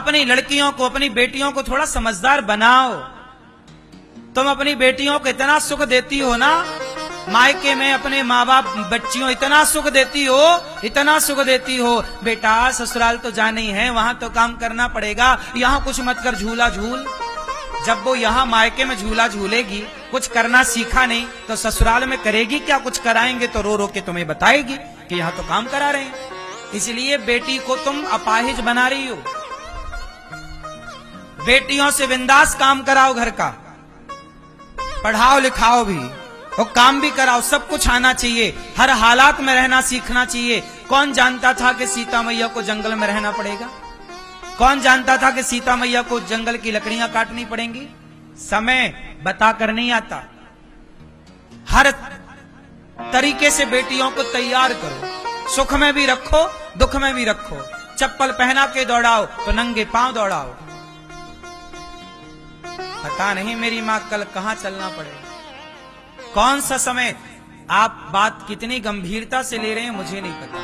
अपनी लड़कियों को, अपनी बेटियों को थोड़ा समझदार बनाओ। तुम अपनी बेटियों को इतना सुख देती हो ना, मायके में अपने माँ बाप बच्चियों इतना सुख देती हो, इतना सुख देती हो। बेटा ससुराल तो जाना ही है, वहां तो काम करना पड़ेगा, यहाँ कुछ मत कर, झूला झूल। जब वो यहाँ मायके में झूला झूलेगी, कुछ करना सीखा नहीं, तो ससुराल में करेगी क्या? कुछ कराएंगे तो रो रो के तुम्हें बताएगी कि यहाँ तो काम करा रहे हैं। इसलिए बेटी को तुम अपाहिज बना रही हो। बेटियों से बिंदास काम कराओ, घर का पढ़ाओ लिखाओ भी और काम भी कराओ, सब कुछ आना चाहिए। हर हालात में रहना सीखना चाहिए। कौन जानता था कि सीता मैया को जंगल में रहना पड़ेगा? कौन जानता था कि सीता मैया को जंगल की लकड़ियां काटनी पड़ेंगी? समय बता कर नहीं आता। हर तरीके से बेटियों को तैयार करो, सुख में भी रखो, दुख में भी रखो। चप्पल पहना के दौड़ाओ तो नंगे पांव दौड़ाओ। पता नहीं मेरी मां कल कहां चलना पड़ेगा, कौन सा समय। आप बात कितनी गंभीरता से ले रहे हैं मुझे नहीं पता,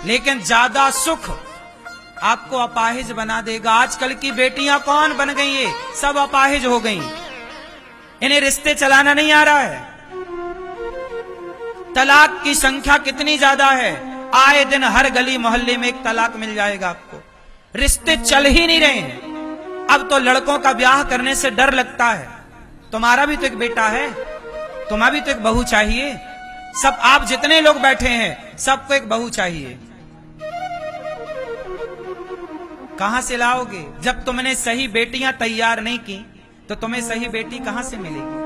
लेकिन ज्यादा सुख आपको अपाहिज बना देगा। आजकल की बेटियां कौन बन गई है? सब अपाहिज हो गई। इन्हें रिश्ते चलाना नहीं आ रहा है। तलाक की संख्या कितनी ज्यादा है, आए दिन हर गली मोहल्ले में एक तलाक मिल जाएगा आपको। रिश्ते चल ही नहीं रहे हैं। अब तो लड़कों का ब्याह करने से डर लगता है। तुम्हारा भी तो एक बेटा है, तुम्हारा भी तो एक बहू चाहिए। सब आप जितने लोग बैठे हैं सबको एक बहू चाहिए। कहां से लाओगे? जब तुमने सही बेटियां तैयार नहीं की तो तुम्हें सही बेटी कहां से मिलेगी?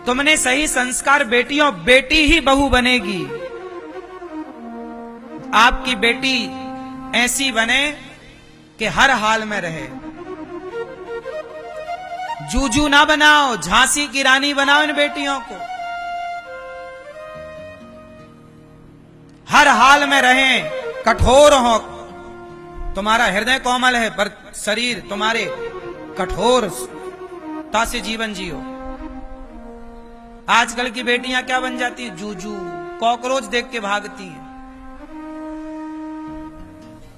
तुमने सही संस्कार बेटियों, बेटी ही बहू बनेगी। आपकी बेटी ऐसी बने कि हर हाल में रहे। जूजू ना बनाओ, झांसी की रानी बनाओ इन बेटियों को। हर हाल में रहें, कठोर हो। तुम्हारा हृदय कोमल है पर शरीर तुम्हारे कठोरता से जीवन जियो। आजकल की बेटियां क्या बन जाती हैं? जूजू, कॉकरोच देख के भागती हैं।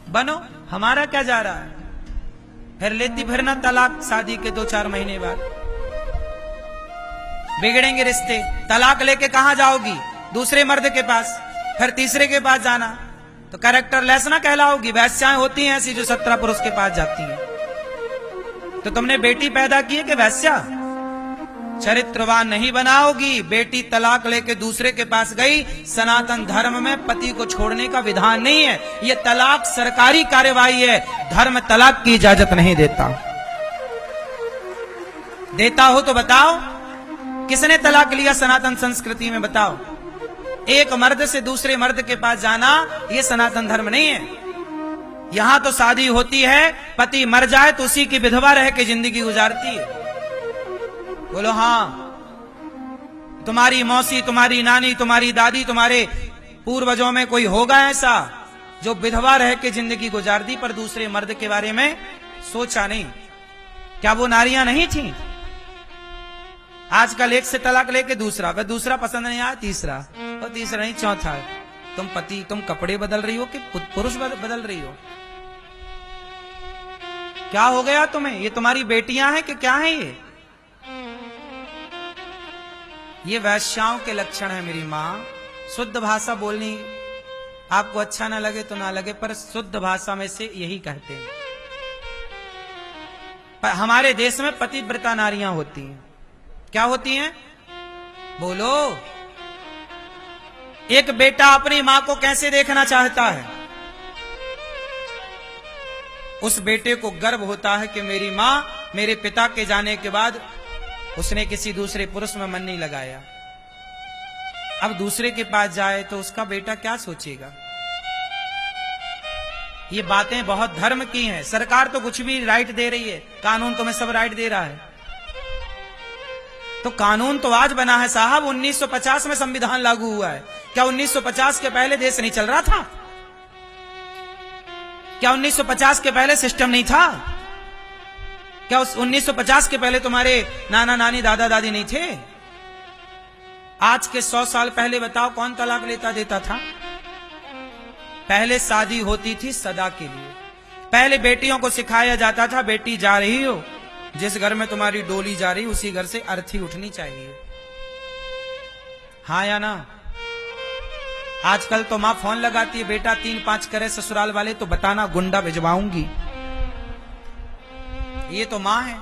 बनो, हमारा क्या जा रहा है? फिर लेती फिर ना तलाक शादी के 2-4 महीने बाद। बिगड़ेंगे रिश्ते। तलाक लेके कहां जाओगी? दूसरे मर्द के पास, फिर तीसरे के पास जाना तो कैरेक्टर लेस ना कहलाओगी। वैश्याएं होती हैं ऐसी जो 17 पुरुष के पास जाती हैं। तो तुमने बेटी पैदा की है कि वैश्या? चरित्रवान नहीं बनाओगी। बेटी तलाक लेके दूसरे के पास गई, सनातन धर्म में पति को छोड़ने का विधान नहीं है। यह तलाक सरकारी कार्यवाही है। धर्म तलाक की इजाजत नहीं देता। देता हो तो बताओ, किसने तलाक लिया सनातन संस्कृति में? बताओ। एक मर्द से दूसरे मर्द के पास जाना यह सनातन धर्म नहीं है। यहां तो शादी होती है, पति मर जाए तो उसी की विधवा रह के जिंदगी गुजारती है। बोलो हाँ। तुम्हारी मौसी, तुम्हारी नानी, तुम्हारी दादी, तुम्हारे पूर्वजों में कोई होगा ऐसा जो विधवा रह के जिंदगी गुजार दी पर दूसरे मर्द के बारे में सोचा नहीं? क्या वो नारियां नहीं थी? आजकल एक से तलाक लेके दूसरा, वह दूसरा पसंद नहीं आया तीसरा, और तीसरा नहीं चौथा। तुम कपड़े बदल रही हो कि पुरुष बदल रही हो? क्या हो गया तुम्हें? ये तुम्हारी बेटियां हैं कि क्या है? ये वैश्याओं के लक्षण है मेरी मां। शुद्ध भाषा बोलनी आपको अच्छा ना लगे तो ना लगे, पर शुद्ध भाषा में से यही कहते हैं। पर हमारे देश में पतिव्रता नारियां होती हैं। क्या होती हैं? बोलो। एक बेटा अपनी मां को कैसे देखना चाहता है? उस बेटे को गर्व होता है कि मेरी मां मेरे पिता के जाने के बाद उसने किसी दूसरे पुरुष में मन नहीं लगाया। अब दूसरे के पास जाए तो उसका बेटा क्या सोचेगा? ये बातें बहुत धर्म की हैं। सरकार तो कुछ भी राइट दे रही है, कानून तुम्हें सब राइट दे रहा है। तो कानून तो आज बना है साहब, 1950 में संविधान लागू हुआ है। क्या 1950 के पहले देश नहीं चल रहा था? क्या 1950 के पहले सिस्टम नहीं था? क्या उस 1950 के पहले तुम्हारे नाना नानी दादा दादी नहीं थे? आज के 100 साल पहले बताओ कौन तलाक लेता देता था? पहले शादी होती थी सदा के लिए। पहले बेटियों को सिखाया जाता था, बेटी जा रही हो, जिस घर में तुम्हारी डोली जा रही उसी घर से अर्थी उठनी चाहिए। हाँ या ना? आजकल तो मां फोन लगाती है, बेटा 3-5 करे ससुराल वाले तो बताना, गुंडा भिजवाऊंगी। ये तो मां है।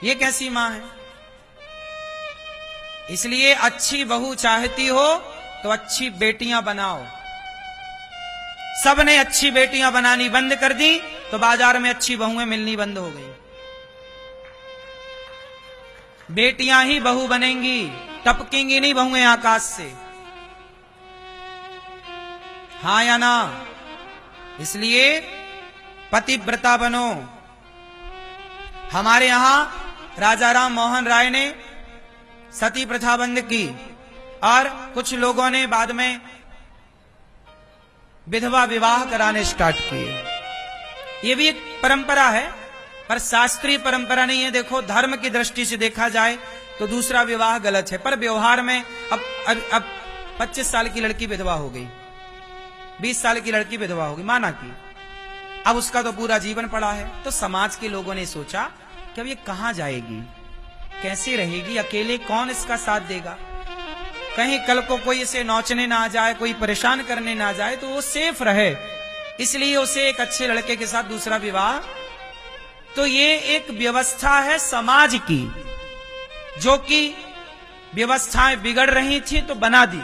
ये कैसी मां है? इसलिए अच्छी बहू चाहती हो तो अच्छी बेटियां बनाओ। सबने अच्छी बेटियां बनानी बंद कर दी तो बाजार में अच्छी बहुएं मिलनी बंद हो गई। बेटियां ही बहू बनेंगी, टपकेंगी नहीं बहुएं आकाश से। हाँ या ना? इसलिए पतिव्रता बनो। हमारे यहां राजा राम मोहन राय ने सती प्रथा बंद की और कुछ लोगों ने बाद में विधवा विवाह कराने स्टार्ट किए। ये भी एक परंपरा है, पर शास्त्रीय परंपरा नहीं है। देखो, धर्म की दृष्टि से देखा जाए तो दूसरा विवाह गलत है, पर व्यवहार में अब 25 साल की लड़की विधवा हो गई, 20 साल की लड़की विधवा हो गई, माना कि अब उसका तो पूरा जीवन पड़ा है। तो समाज के लोगों ने सोचा कि अब ये कहां जाएगी, कैसे रहेगी, अकेले कौन इसका साथ देगा, कहीं कल को कोई इसे नोचने ना आ जाए, कोई परेशान करने ना जाए, तो वो सेफ रहे। इसलिए उसे एक अच्छे लड़के के साथ दूसरा विवाह। तो ये एक व्यवस्था है समाज की, जो कि व्यवस्थाएं बिगड़ रही थी तो बना दी।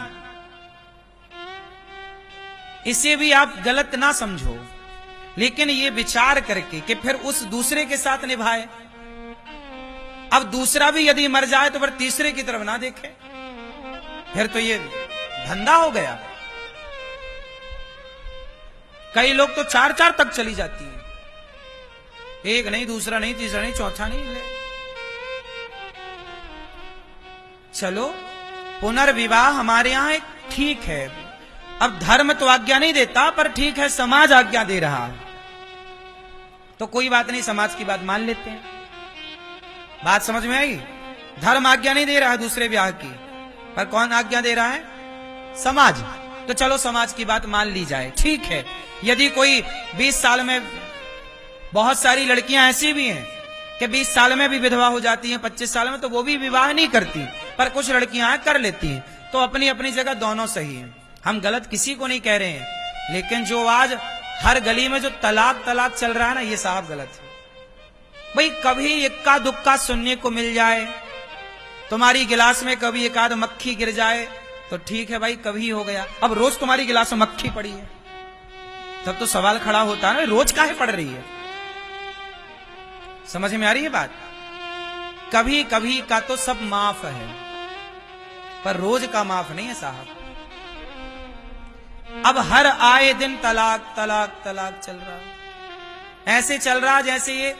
इसे भी आप गलत ना समझो, लेकिन ये विचार करके कि फिर उस दूसरे के साथ निभाए। अब दूसरा भी यदि मर जाए तो फिर तीसरे की तरफ ना देखे, फिर तो ये धंधा हो गया। कई लोग तो 4-4 तक चली जाती है, एक नहीं, दूसरा नहीं, तीसरा नहीं, चौथा नहीं ले। चलो, पुनर्विवाह हमारे यहां एक ठीक है। अब धर्म तो आज्ञा नहीं देता, पर ठीक है, समाज आज्ञा दे रहा है, तो कोई बात नहीं, समाज की बात मान लेते हैं। बात समझ में आई? धर्म आज्ञा नहीं दे रहा है दूसरे ब्याह की, पर कौन आज्ञा दे रहा है? समाज। तो चलो समाज की बात मान ली जाए, ठीक है। यदि कोई 20 साल में, बहुत सारी लड़कियां ऐसी भी हैं कि 20 साल में भी विधवा हो जाती हैं, 25 साल में, तो वो भी विवाह नहीं करती, पर कुछ लड़कियां कर लेती हैं। तो अपनी अपनी जगह दोनों सही हैं, हम गलत किसी को नहीं कह रहे हैं। लेकिन जो आज हर गली में जो तलाक चल रहा है ना, ये साहब गलत है। भाई कभी इक्का दुक्का सुनने को मिल जाए, तुम्हारी गिलास में कभी एक आध मक्खी गिर जाए तो ठीक है भाई, कभी हो गया। अब रोज तुम्हारी गिलास में मक्खी पड़ी है, तब तो सवाल खड़ा होता है ना, रोज काहे पड़ रही है? समझ में आ रही है बात? कभी कभी का तो सब माफ है, पर रोज का माफ नहीं है साहब। अब हर आए दिन तलाक तलाक तलाक चल रहा है। ऐसे चल रहा जैसे ये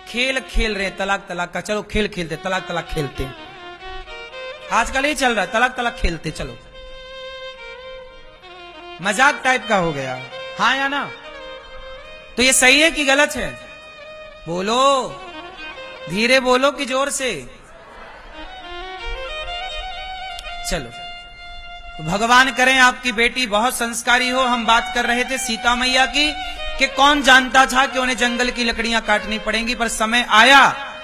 खेल खेल रहे हैं, तलाक तलाक का। चलो खेल खेलते, तलाक तलाक खेलते हैं। आजकल ये चल रहा है, तलाक तलाक खेलते, चलो मजाक टाइप का हो गया। हाँ या ना? तो ये सही है कि गलत है? बोलो, धीरे बोलो कि जोर से? चलो, भगवान करें आपकी बेटी बहुत संस्कारी हो। हम बात कर रहे थे सीता मैया की, कि कौन जानता था कि उन्हें जंगल की लकड़ियां काटनी पड़ेंगी, पर समय आया।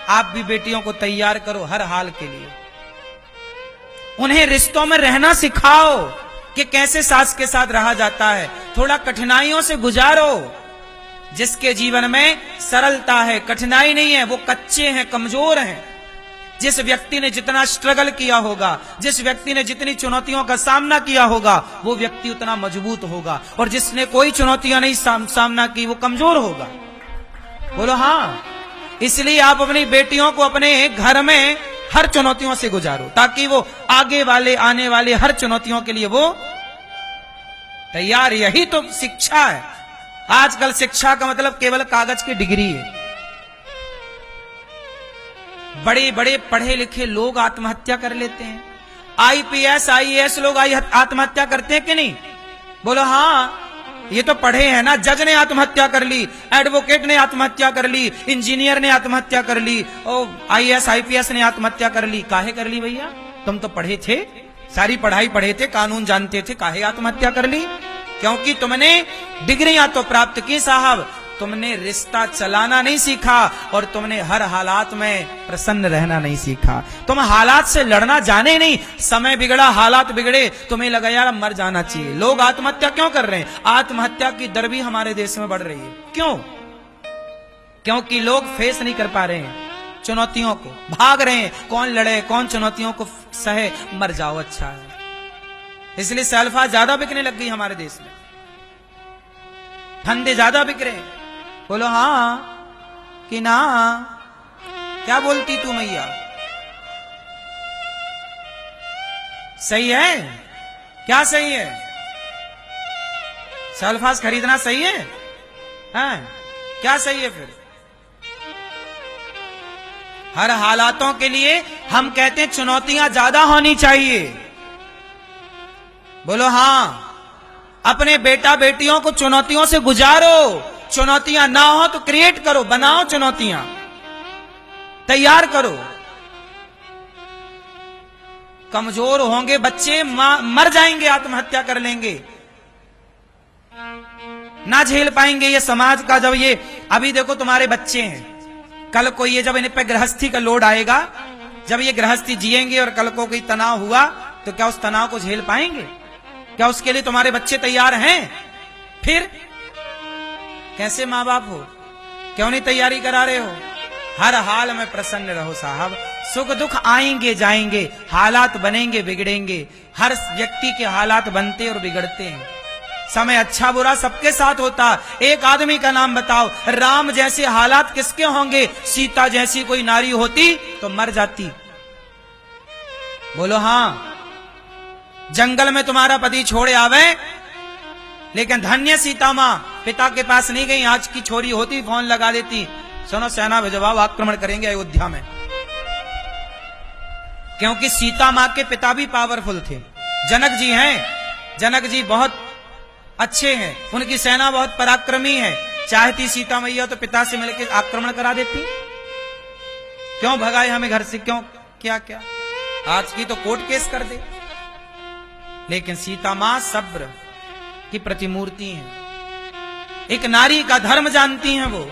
आप भी बेटियों को तैयार करो हर हाल के लिए, उन्हें रिश्तों में रहना सिखाओ कि कैसे सास के साथ रहा जाता है। थोड़ा कठिनाइयों से गुजारो। जिसके जीवन में सरलता है, कठिनाई नहीं है, वो कच्चे हैं, कमजोर हैं। जिस व्यक्ति ने जितना स्ट्रगल किया होगा, जिस व्यक्ति ने जितनी चुनौतियों का सामना किया होगा, वो व्यक्ति उतना मजबूत होगा। और जिसने कोई चुनौतियां नहीं सामना की, वो कमजोर होगा। बोलो हाँ। इसलिए आप अपनी बेटियों को अपने घर में हर चुनौतियों से गुजारो, ताकि वो आगे वाले आने वाले हर चुनौतियों के लिए वो तैयार। यही तो शिक्षा है। आजकल शिक्षा का मतलब केवल कागज की डिग्री है। बड़े बड़े पढ़े लिखे लोग आत्महत्या कर लेते हैं। आईपीएस आईएएस लोग आत्महत्या करते हैं कि नहीं? बोलो हाँ। ये तो पढ़े हैं ना। जज ने आत्महत्या कर ली, एडवोकेट ने आत्महत्या कर ली, इंजीनियर ने आत्महत्या कर ली, और आईएएस आईपीएस ने आत्महत्या कर ली। काहे कर ली भैया? तुम तो पढ़े थे, सारी पढ़ाई पढ़े थे, कानून जानते थे, काहे आत्महत्या कर ली? क्योंकि तुमने डिग्रियां तो प्राप्त की साहब, तुमने रिश्ता चलाना नहीं सीखा और तुमने हर हालात में प्रसन्न रहना नहीं सीखा। तुम हालात से लड़ना जाने नहीं। समय बिगड़ा, हालात बिगड़े, तुम्हें लगा यार मर जाना चाहिए। लोग आत्महत्या क्यों कर रहे हैं? आत्महत्या की दर भी हमारे देश में बढ़ रही है। क्यों? क्योंकि लोग फेस नहीं कर पा रहे हैं चुनौतियों को, भाग रहे हैं। कौन लड़े, कौन चुनौतियों को सहे, मर जाओ अच्छा है। इसलिए सल्फा ज्यादा बिकने लग गई हमारे देश में, फंदे ज्यादा बिक रहे हैं। बोलो हाँ कि ना? क्या बोलती तू मैया? सही है? क्या सही है? सल्फास खरीदना सही है? हाँ, क्या सही है फिर? हर हालातों के लिए हम कहते हैं चुनौतियां ज्यादा होनी चाहिए। बोलो हाँ। अपने बेटा बेटियों को चुनौतियों से गुजारो। चुनौतियां ना हो तो क्रिएट करो, बनाओ चुनौतियां, तैयार करो। कमजोर होंगे बच्चे, मर जाएंगे, आत्महत्या कर लेंगे, ना झेल पाएंगे ये समाज का। जब ये अभी देखो तुम्हारे बच्चे हैं, कल को ये जब इन पे गृहस्थी का लोड आएगा, जब ये गृहस्थी जिएंगे और कल को कोई तनाव हुआ तो क्या उस तनाव को झेल पाएंगे? क्या उसके लिए तुम्हारे बच्चे तैयार हैं? फिर कैसे मां बाप हो? क्यों नहीं तैयारी करा रहे हो? हर हाल में प्रसन्न रहो साहब। सुख दुख आएंगे जाएंगे, हालात बनेंगे बिगड़ेंगे। हर व्यक्ति के हालात बनते और बिगड़ते हैं। समय अच्छा बुरा सबके साथ होता। एक आदमी का नाम बताओ, राम जैसे हालात किसके होंगे? सीता जैसी कोई नारी होती तो मर जाती। बोलो हाँ। जंगल में तुम्हारा पति छोड़े आवे, लेकिन धन्य सीता मां पिता के पास नहीं गई। आज की छोरी होती फोन लगा देती, सुनो सेना भिजवाओ, आक्रमण करेंगे अयोध्या में। क्योंकि सीता मां के पिता भी पावरफुल थे। जनक जी हैं, जनक जी बहुत अच्छे हैं, उनकी सेना बहुत पराक्रमी है। चाहती सीता मैया तो पिता से मिलकर आक्रमण करा देती। क्यों भगाए हमें घर से? क्यों? क्या क्या आज की तो कोर्ट केस कर दे। लेकिन सीता मां सब्र की प्रतिमूर्ति है। एक नारी का धर्म जानती हैं वो,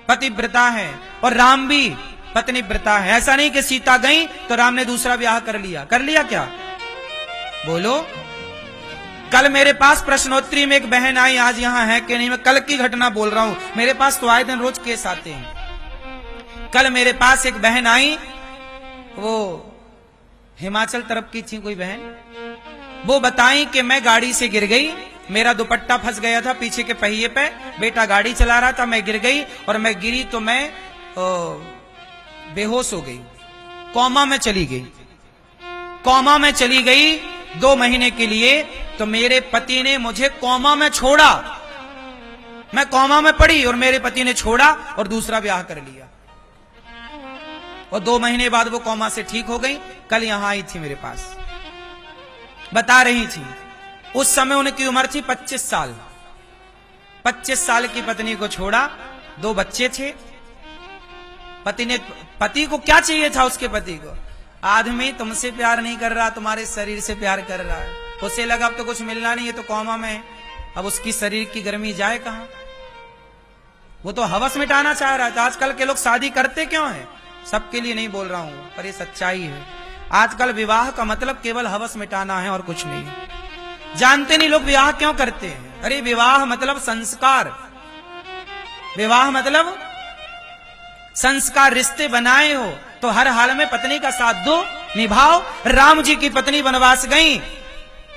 पतिव्रता है। और राम भी पत्नीव्रता है। ऐसा नहीं कि सीता गई तो राम ने दूसरा ब्याह कर लिया। कर लिया क्या? बोलो। कल मेरे पास प्रश्नोत्तरी में एक बहन आई, आज यहां है कि नहीं, मैं कल की घटना बोल रहा हूं। मेरे पास तो आए दिन रोज केस आते हैं। कल मेरे पास एक बहन आई, वो हिमाचल तरफ की थी कोई बहन। वो बताई कि मैं गाड़ी से गिर गई, मेरा दुपट्टा फंस गया था पीछे के पहिए पे, बेटा गाड़ी चला रहा था, मैं गिर गई और मैं गिरी तो मैं बेहोश हो गई, कोमा में चली गई। कोमा में चली गई 2 महीने के लिए। तो मेरे पति ने मुझे कोमा में छोड़ा, मैं कोमा में पड़ी और मेरे पति ने छोड़ा और दूसरा ब्याह कर लिया। और 2 महीने बाद वो कोमा से ठीक हो गई। कल यहां आई थी मेरे पास, बता रही थी उस समय उनकी उम्र थी 25 साल। 25 साल की पत्नी को छोड़ा, 2 बच्चे थे। पति को क्या चाहिए था? उसके पति को, आदमी तुमसे प्यार नहीं कर रहा, तुम्हारे शरीर से प्यार कर रहा है। उसे लगा अब तो कुछ मिलना नहीं है, तो कोमा में है, अब उसकी शरीर की गर्मी जाए कहां? वो तो हवस मिटाना चाह रहा था। आजकल के लोग शादी करते क्यों हैं? सबके लिए नहीं बोल रहा हूं, पर ये सच्चाई है। आजकल विवाह का मतलब केवल हवस मिटाना है और कुछ नहीं। जानते नहीं लोग विवाह क्यों करते हैं। अरे विवाह मतलब संस्कार, विवाह मतलब संस्कार। रिश्ते बनाए हो तो हर हाल में पत्नी का साथ दो, निभाओ। राम जी की पत्नी वनवास गई,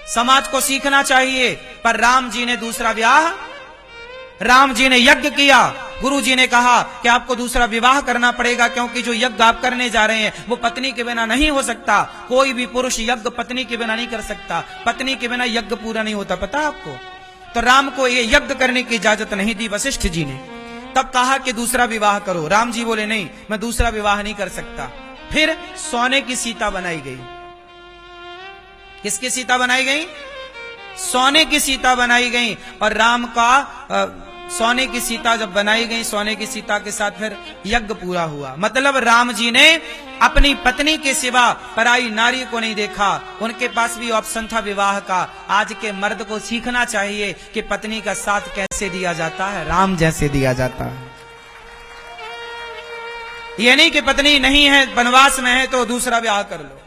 समाज को सीखना चाहिए, पर राम जी ने दूसरा ब्याह, राम जी ने यज्ञ किया। गुरु जी ने कहा कि आपको दूसरा विवाह करना पड़ेगा, क्योंकि जो यज्ञ आप करने जा रहे हैं वो पत्नी के बिना नहीं हो सकता। कोई भी पुरुष यज्ञ पत्नी के बिना नहीं कर सकता, पत्नी के बिना यज्ञ पूरा नहीं होता, पता आपको? तो राम को ये यज्ञ करने की इजाजत नहीं दी वशिष्ठ जी ने। तब कहा कि दूसरा विवाह करो। राम जी बोले नहीं, मैं दूसरा विवाह नहीं कर सकता। फिर सोने की सीता बनाई गई। किसकी सीता बनाई गई? सोने की सीता बनाई गई। और राम का सोने की सीता जब बनाई गई, सोने की सीता के साथ फिर यज्ञ पूरा हुआ। मतलब राम जी ने अपनी पत्नी के सिवा पराई नारी को नहीं देखा। उनके पास भी ऑप्शन था विवाह का। आज के मर्द को सीखना चाहिए कि पत्नी का साथ कैसे दिया जाता है, राम जैसे दिया जाता है। ये नहीं कि पत्नी नहीं है, वनवास में है तो दूसरा ब्याह कर लो।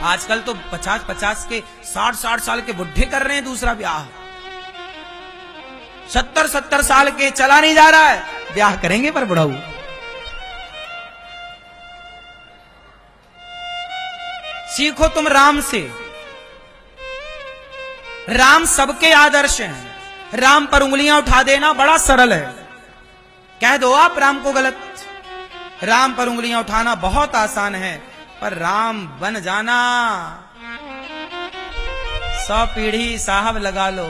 आजकल तो 50-50 के 60-60 साल के बुढ़े कर रहे हैं दूसरा ब्याह। 70-70 साल के चला नहीं जा रहा है, ब्याह करेंगे पर बुढ़ाऊ। सीखो तुम राम से। राम सबके आदर्श हैं। राम पर उंगलियां उठा देना बड़ा सरल है। कह दो आप राम को गलत। राम पर उंगलियां उठाना बहुत आसान है, पर राम बन जाना 100 पीढ़ी साहब लगा लो।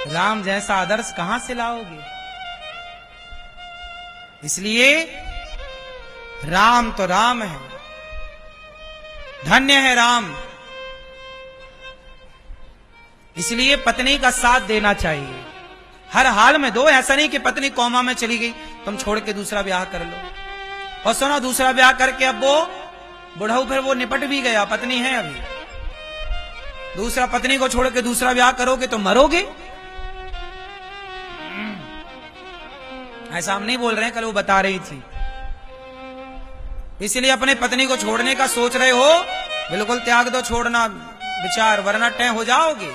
राम जैसा आदर्श कहां से लाओगे? इसलिए राम तो राम है, धन्य है राम। इसलिए पत्नी का साथ देना चाहिए हर हाल में। दो, ऐसा नहीं कि पत्नी कोमा में चली गई तुम छोड़ के दूसरा ब्याह कर लो। और सुनो, दूसरा ब्याह करके अब वो बुढ़ऊ फिर वो निपट भी गया, पत्नी है अभी। दूसरा पत्नी को छोड़ के दूसरा ब्याह करोगे तो मरोगे। ऐसा हम नहीं बोल रहे हैं, कल वो बता रही थी। इसलिए अपने पत्नी को छोड़ने का सोच रहे हो, बिल्कुल त्याग दो, छोड़ना विचार, वरना टय हो जाओगे।